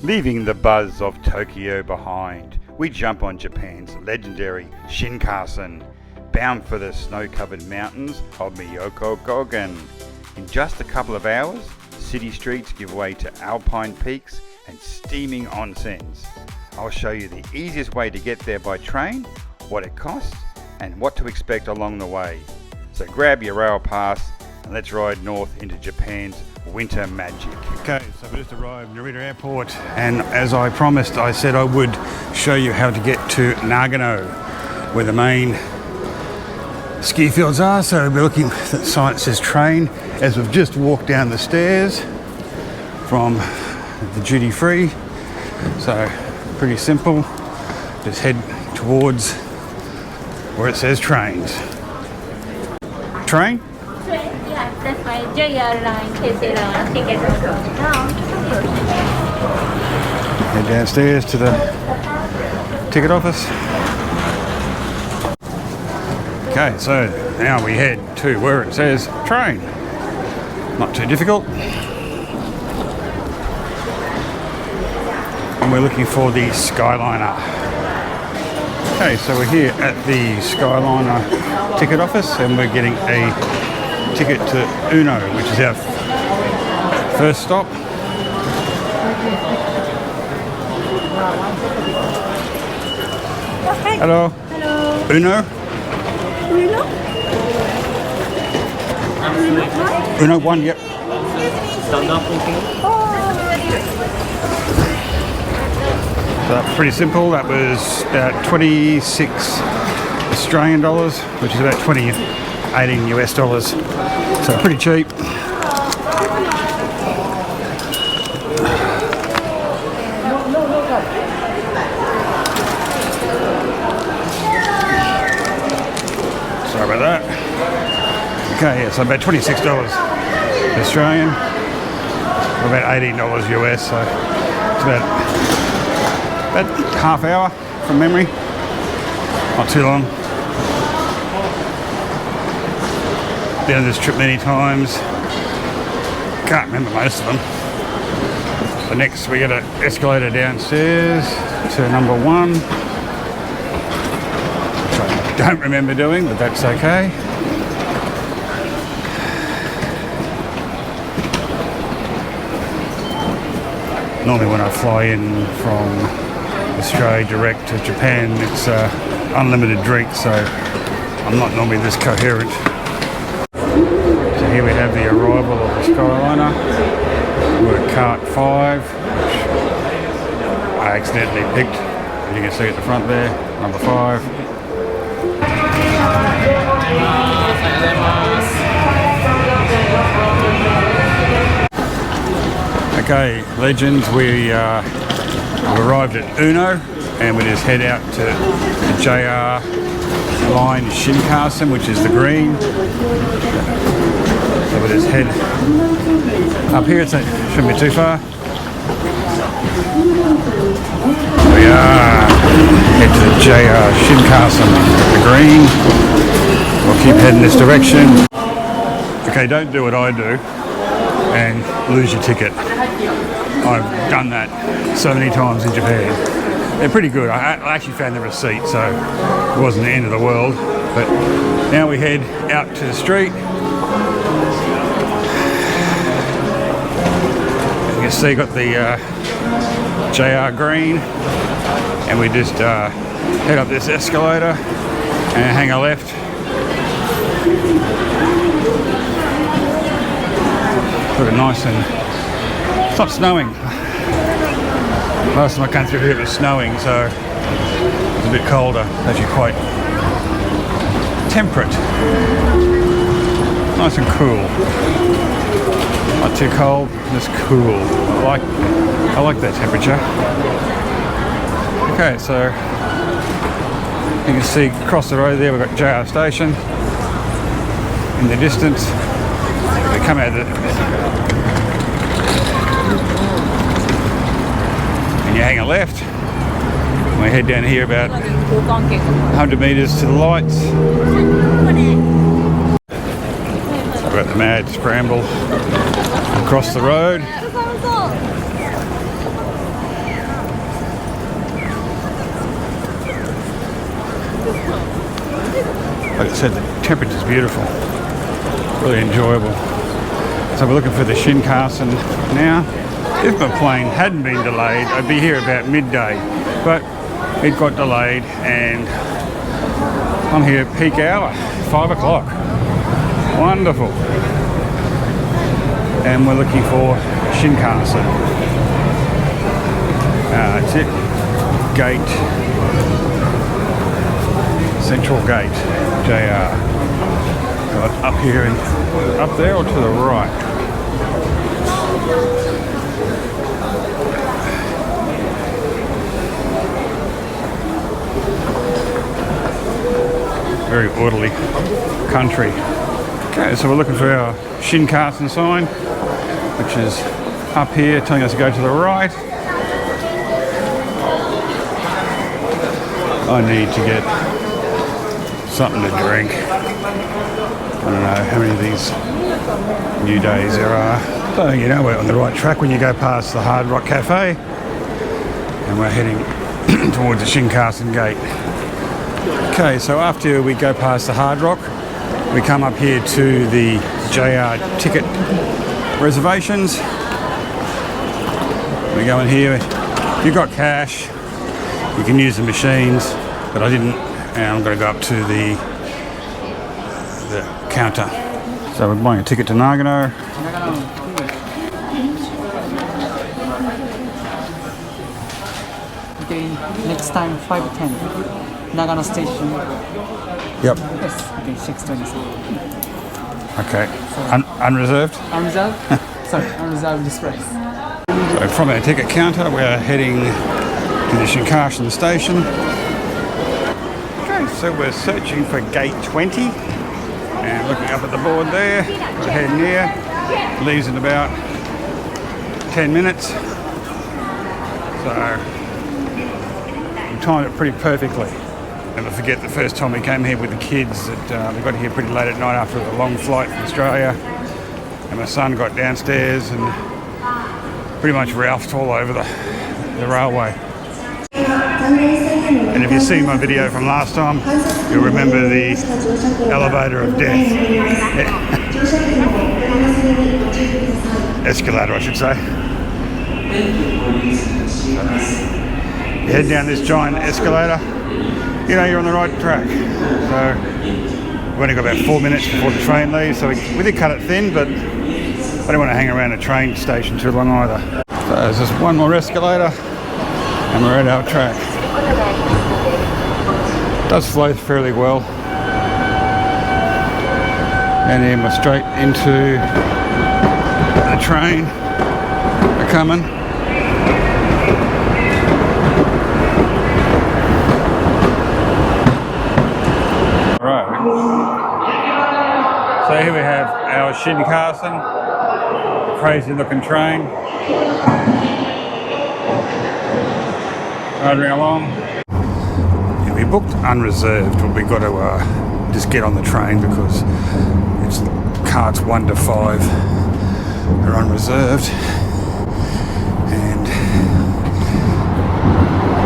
Leaving the buzz of Tokyo behind, we jump on Japan's legendary Shinkansen, bound for the snow-covered mountains of Myoko Kogen. In just a couple of hours, city streets give way to alpine peaks and steaming onsens. I'll show you the easiest way to get there by train, what it costs, and what to expect along the way. So grab your rail pass and let's ride north into Japan's winter magic. Okay, so we just arrived at Narita Airport, and as I promised, I said I would show you how to get to Nagano, where the main ski fields are. So we're looking at the sign that says train as we've just walked down the stairs from the duty free. So pretty simple, just head towards where it says trains. Train? Yeah, that's my JR line, KC line, ticket. Head downstairs to the ticket office. Okay, so now we head to where it says train. Not too difficult. And we're looking for the Skyliner. Okay, so we're here at the Skyliner ticket office and we're getting a ticket to Ueno, which is our first stop. Hello. Hello. Ueno? Ueno? Ueno 1, yep. Stand up, thinking. So that's pretty simple. That was about 26 Australian dollars, which is about 18 US dollars. So pretty cheap. Sorry about that. Okay, yeah, so about $26 Australian, or about $18 US, so it's about half hour from memory, not too long. Been on this trip many times, can't remember most of them. So next we get an escalator downstairs to number 1, which I don't remember doing, but that's okay. Normally when I fly in from Australia direct to Japan, it's unlimited drink, so I'm not normally this coherent. So here we have the arrival of the Skyliner. We're at cart 5, which I accidentally picked, as you can see at the front there, number 5. Okay, legends, we arrived at Ueno and we just head out to the JR line Shinkansen, which is the green. So we just head up here, it shouldn't be too far. We head to the JR Shinkansen, the green. We'll keep heading this direction. Okay, don't do what I do and lose your ticket. I've done that so many times in Japan. They're pretty good. I actually found the receipt, so it wasn't the end of the world. But now we head out to the street. You can see got the JR green, and we just head up this escalator and hang a left. Look nice, and it's not snowing. Last time I came through here it was snowing, so it's a bit colder. It's actually quite temperate. Nice and cool. Not too cold, just cool. I like that temperature. Okay, so you can see across the road there we've got JR Station in the distance. We come out of and you hang a left. And we head down here about 100 metres to the lights. So we've got the mad scramble across the road. temperature's beautiful, really enjoyable. So we're looking for the Shinkansen now. If my plane hadn't been delayed, I'd be here about midday, but it got delayed and I'm here at peak hour, 5 o'clock. Wonderful. And we're looking for Shinkansen. That's it. Gate. Central Gate. JR. Got up here and up there or to the right? Very orderly country. Okay, so we're looking for our Shinkansen sign, which is up here telling us to go to the right. I need to get something to drink. I don't know how many of these new days there are. So you know we're on the right track when you go past the Hard Rock Cafe. And we're heading towards the Shinkansen gate. Okay, so after we go past the Hard Rock, we come up here to the JR ticket reservations. We go in here. If you've got cash, you can use the machines, but I didn't, and I'm going to go up to the counter. So we're buying a ticket to Nagano. Okay, next time 5:10. Nagano Station. Yep. Yes. Okay, 6:27. Okay. Unreserved? Unreserved? Sorry, unreserved express. So from our ticket counter, we're heading to the Shinkansen station. Okay, so we're searching for gate 20 and looking up at the board there. We're heading here. Leaves in about 10 minutes. So we timed it pretty perfectly. Never forget the first time we came here with the kids that we got here pretty late at night after a long flight from Australia, and my son got downstairs and pretty much ralphed all over the railway. And if you've seen my video from last time, you'll remember the elevator of death. Escalator, I should say. You head down this giant escalator, you know you're on the right track. So we've only got about 4 minutes before the train leaves, so we did cut it thin, but I don't want to hang around a train station too long either. So there's just one more escalator and we're at our track. It does flow fairly well. And then we're straight into the train. They're coming. So here we have our Shinkansen, crazy looking train, riding along. Yeah, we booked unreserved, but we got to just get on the train because it's carts 1 to 5 are unreserved, and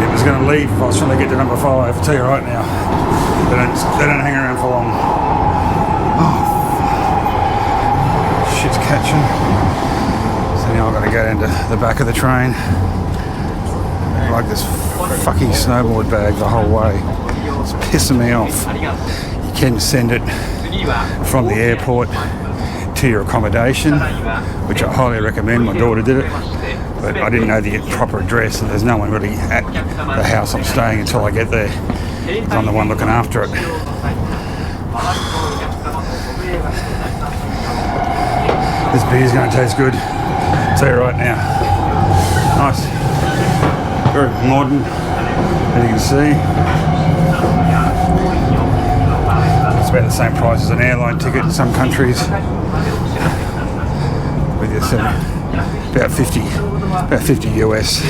it was going to leave if I was trying to get to number 5. I'll tell you right now, they don't hang around for long. Oh. Shit's catching. So now I've got to go into the back of the train. Like this fucking snowboard bag the whole way. It's pissing me off. You can send it from the airport to your accommodation, which I highly recommend. My daughter did it, but I didn't know the proper address, and there's no one really at the house I'm staying until I get there. I'm the one looking after it. This beer's going to taste good, I'll tell you right now. Nice, very modern, as you can see. It's about the same price as an airline ticket in some countries. With your about 50 US.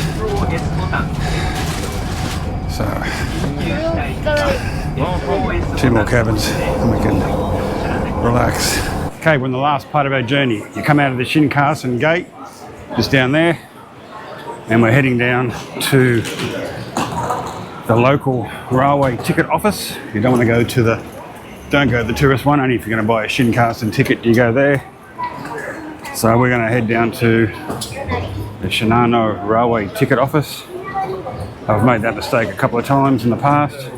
So 2 more cabins and we can relax. Okay, we're in the last part of our journey. You come out of the Shinkansen gate, just down there, and we're heading down to the local railway ticket office. You don't want to go to the don't go to the tourist one, only if you're going to buy a Shinkansen ticket, you go there. So we're going to head down to the Nagano Railway ticket office. I've made that mistake a couple of times in the past.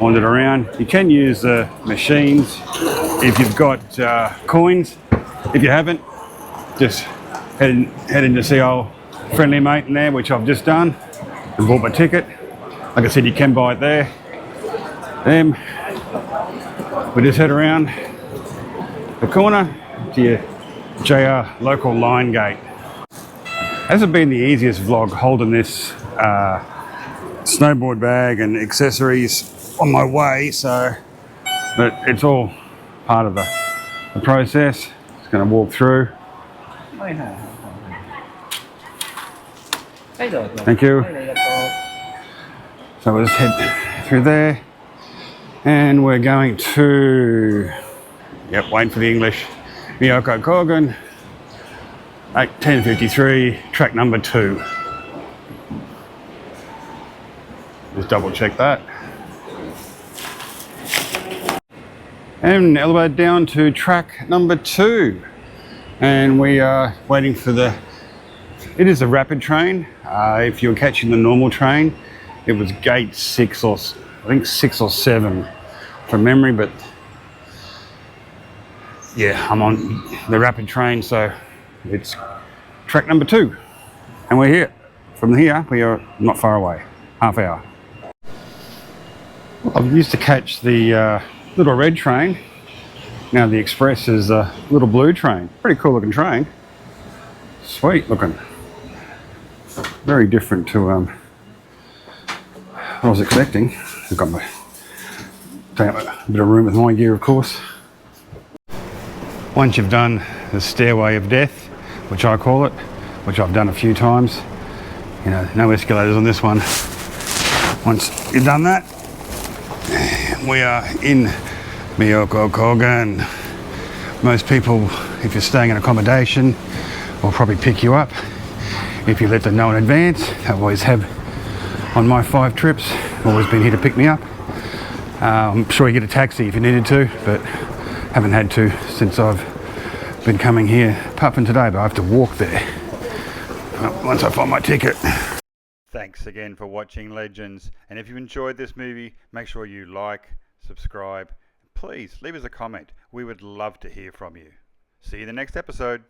Wandered around. You can use the machines if you've got coins. If you haven't, just head in to see old friendly mate in there, which I've just done, and bought my ticket. Like I said, you can buy it there. We just head around the corner to your JR local line gate. Hasn't been the easiest vlog holding this snowboard bag and accessories on my way, but it's all part of the process. Just going to walk through. Thank you. So we'll just head through there, and we're going to, waiting for the English, Myoko Kogen, 10:53, track number 2. Just double check that. And elevated down to track number 2. And we are waiting for it is a rapid train. If you're catching the normal train, it was gate 6 or 7 from memory, but yeah, I'm on the rapid train, so it's track number 2. And we're here. From here, we are not far away, half hour. I used to catch the little red train. Now the express is a little blue train. Pretty cool looking train. Sweet looking. Very different to what I was expecting. I've got taking up a bit of room with my gear, of course. Once you've done the stairway of death, which I call it, which I've done a few times, no escalators on this one. Once you've done that, we are in Myoko Kogen. Most people, if you're staying in accommodation, will probably pick you up if you let them know in advance. I always have on my 5 trips, always been here to pick me up. I'm sure you get a taxi if you needed to, but haven't had to since I've been coming here, apart from today, but I have to walk there once I find my ticket. Thanks again for watching, legends, and if you enjoyed this movie, make sure you like, subscribe, please leave us a comment. We would love to hear from you. See you in the next episode.